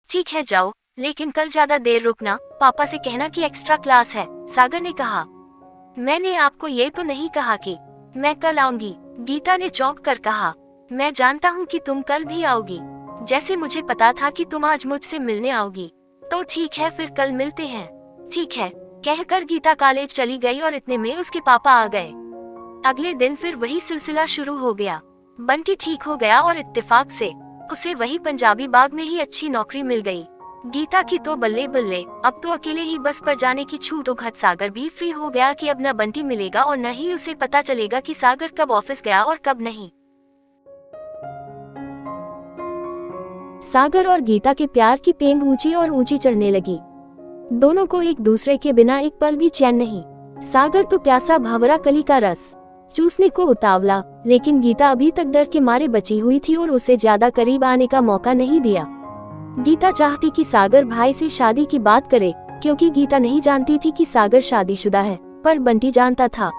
ठीक है जाओ, लेकिन कल ज्यादा देर रुकना, पापा से कहना कि एक्स्ट्रा क्लास है, सागर ने कहा। मैंने आपको ये तो नहीं कहा कि मैं कल आऊंगी, गीता ने चौंक कर कहा। मैं जानता हूँ कि तुम कल भी आओगी, जैसे मुझे पता था कि तुम आज मुझसे मिलने आओगी। तो ठीक है, फिर कल मिलते हैं। ठीक है, कहकर गीता कॉलेज चली गई और इतने में उसके पापा आ गए। अगले दिन फिर वही सिलसिला शुरू हो गया। बंटी ठीक हो गया और इत्तेफाक से उसे वही पंजाबी बाग में ही अच्छी नौकरी मिल गई। गीता की तो बल्ले बल्ले, अब तो अकेले ही बस पर जाने की छूट। उखत सागर भी फ्री हो गया कि अब न बंटी मिलेगा और न ही उसे पता चलेगा कि सागर कब ऑफिस गया और कब नहीं। सागर और गीता के प्यार की पेंग ऊंची और ऊंची चढ़ने लगी। दोनों को एक दूसरे के बिना एक पल भी चैन नहीं। सागर तो प्यासा भंवरा कली का रस चूसने को उतावला, लेकिन गीता अभी तक डर के मारे बची हुई थी और उसे ज्यादा करीब आने का मौका नहीं दिया। गीता चाहती कि सागर भाई से शादी की बात करे, क्योंकि गीता नहीं जानती थी कि सागर शादीशुदा है, पर बंटी जानता था।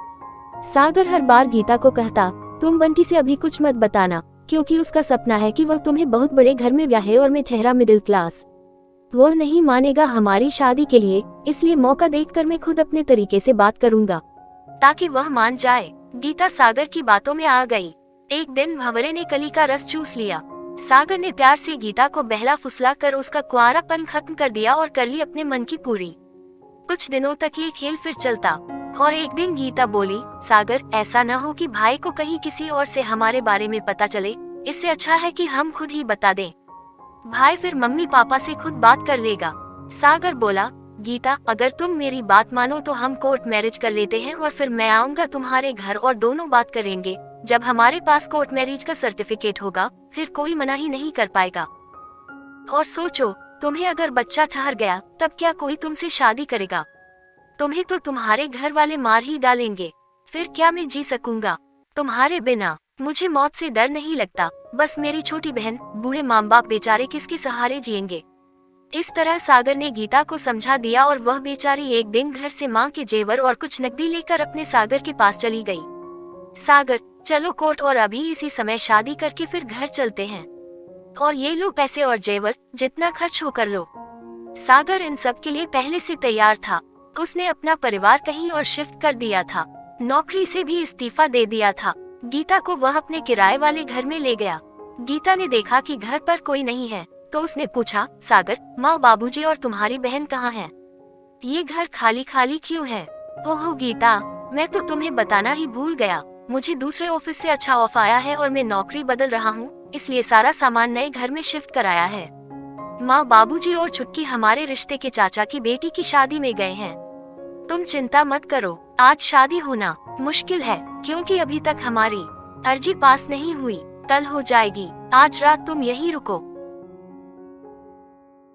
सागर हर बार गीता को कहता, तुम बंटी से अभी कुछ मत बताना, क्योंकि उसका सपना है कि वह तुम्हें बहुत बड़े घर में ब्याहे और मैं ठहरा मिडिल क्लास। वह नहीं मानेगा हमारी शादी के लिए, इसलिए मौका देखकर मैं खुद अपने तरीके से बात करूंगा ताकि वह मान जाए। गीता सागर की बातों में आ गई। एक दिन भंवरे ने कली का रस चूस लिया। सागर ने प्यार से गीता को बहला फुसला कर उसका कुंवारापन खत्म कर दिया और कर ली अपने मन की पूरी। कुछ दिनों तक ये खेल फिर चलता और एक दिन गीता बोली, सागर ऐसा न हो कि भाई को कहीं किसी और से हमारे बारे में पता चले, इससे अच्छा है कि हम खुद ही बता दें। भाई फिर मम्मी पापा से खुद बात कर लेगा। सागर बोला, गीता अगर तुम मेरी बात मानो तो हम कोर्ट मैरिज कर लेते हैं और फिर मैं आऊंगा तुम्हारे घर और दोनों बात करेंगे। जब हमारे पास कोर्ट मैरिज का सर्टिफिकेट होगा फिर कोई मना ही नहीं कर पाएगा। और सोचो, तुम्हें अगर बच्चा ठहर गया तब क्या कोई तुमसे शादी करेगा? तुम्हें तो तुम्हारे घर वाले मार ही डालेंगे। फिर क्या मैं जी सकूंगा तुम्हारे बिना? मुझे मौत से डर नहीं लगता, बस मेरी छोटी बहन, बूढ़े माँ बाप बेचारे किसके सहारे जिएंगे। इस तरह सागर ने गीता को समझा दिया और वह बेचारी एक दिन घर से माँ के जेवर और कुछ नकदी लेकर अपने सागर के पास चली गई। सागर चलो कोर्ट और अभी इसी समय शादी करके फिर घर चलते हैं, और ये लो पैसे और जेवर, जितना खर्च हो कर लो। सागर इन सब के लिए पहले से तैयार था। उसने अपना परिवार कहीं और शिफ्ट कर दिया था, नौकरी से भी इस्तीफा दे दिया था। गीता को वह अपने किराए वाले घर में ले गया। गीता ने देखा कि घर पर कोई नहीं है तो उसने पूछा, सागर माँ बाबूजी और तुम्हारी बहन कहाँ हैं? ये घर खाली खाली क्यों है? ओह गीता, मैं तो तुम्हें बताना ही भूल गया, मुझे दूसरे ऑफिस से अच्छा ऑफर आया है और मैं नौकरी बदल रहा हूँ, इसलिए सारा सामान नए घर में शिफ्ट कराया है। माँ बाबूजी और छुटकी हमारे रिश्ते के चाचा की बेटी की शादी में गए हैं। तुम चिंता मत करो, आज शादी होना मुश्किल है क्योंकि अभी तक हमारी अर्जी पास नहीं हुई, कल हो जाएगी। आज रात तुम यहीं रुको,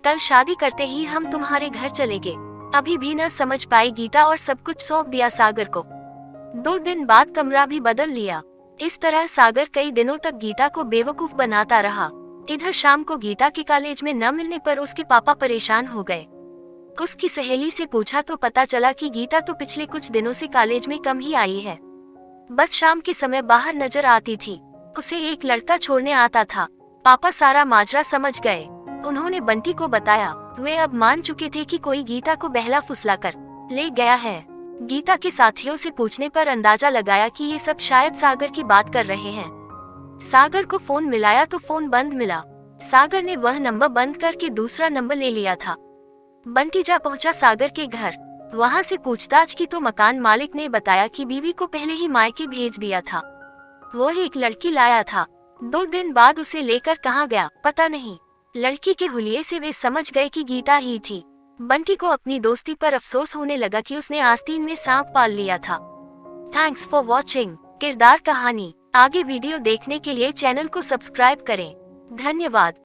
कल शादी करते ही हम तुम्हारे घर चलेंगे। अभी भी न समझ पाई गीता और सब कुछ सौंप दिया सागर को। 2 दिन बाद कमरा भी बदल लिया। इस तरह सागर कई दिनों तक गीता को बेवकूफ बनाता रहा। इधर शाम को गीता के कॉलेज में न मिलने पर उसके पापा परेशान हो गए। उसकी सहेली से पूछा तो पता चला कि गीता तो पिछले कुछ दिनों से कॉलेज में कम ही आई है, बस शाम के समय बाहर नजर आती थी। उसे एक लड़का छोड़ने आता था। पापा सारा माजरा समझ गए। उन्होंने बंटी को बताया। वे अब मान चुके थे कि कोई गीता को बहला फुसला कर ले गया है। गीता के साथियों से पूछने पर अंदाजा लगाया कि ये सब शायद सागर की बात कर रहे हैं। सागर को फोन मिलाया तो फोन बंद मिला। सागर ने वह नंबर बंद करके दूसरा नंबर ले लिया था। बंटी जा पहुंचा सागर के घर। वहां से पूछताछ की तो मकान मालिक ने बताया कि बीवी को पहले ही मायके भेज दिया था। वो एक लड़की लाया था। 2 दिन बाद उसे लेकर कहाँ गया पता नहीं। लड़की के हुलिये से वे समझ गए कि गीता ही थी। बंटी को अपनी दोस्ती पर अफसोस होने लगा कि उसने आस्तीन में सांप पाल लिया था। Thanks for watching. किरदार कहानी। आगे वीडियो देखने के लिए चैनल को सब्सक्राइब करें। धन्यवाद।